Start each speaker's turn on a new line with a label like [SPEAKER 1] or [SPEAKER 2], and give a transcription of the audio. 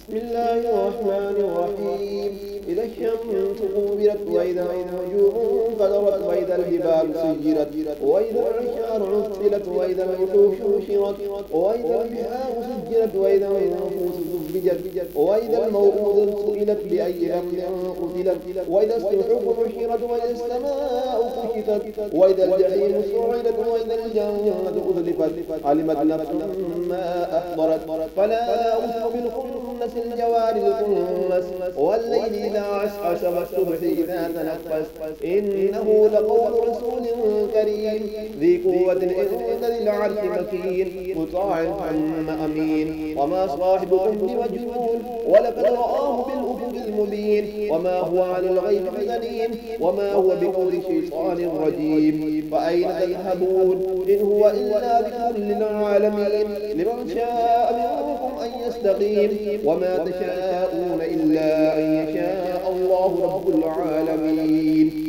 [SPEAKER 1] بسم الله الرحمن الرحيم. إذا الشمس كورت وإذا النجوم انكدرت وإذا الجبال سجرت وإذا العشار عطلت وإذا الوحوش حشرت وإذا البحار سجرت وإذا النفوس زوجت وإذا الموءودة سئلت بأي ذنب قتلت وإذا الصحف نشرت وإذا السماء كشطت وإذا الجحيم سعرت وإذا الجنة أزلفت علمت نفس ما أحضرت فلا أقسم بالخنس الجوار الكنس والليل إذا عسعس والصبح إذا تنفس إنه لقول رسول كريم ذي قوة عند ذي العرش مكين مطاع ثم أمين وما صاحبكم بمجنون ولقد رآه بالأفق المبين وما هو على الغيب بضنين وما هو بقول شيطان رجيم فأين تذهبون إن هو إلا ذكر للعالمين لمن شاء منكم أن يستقيم وما تشاءون إلا أن يشاء الله رب العالمين.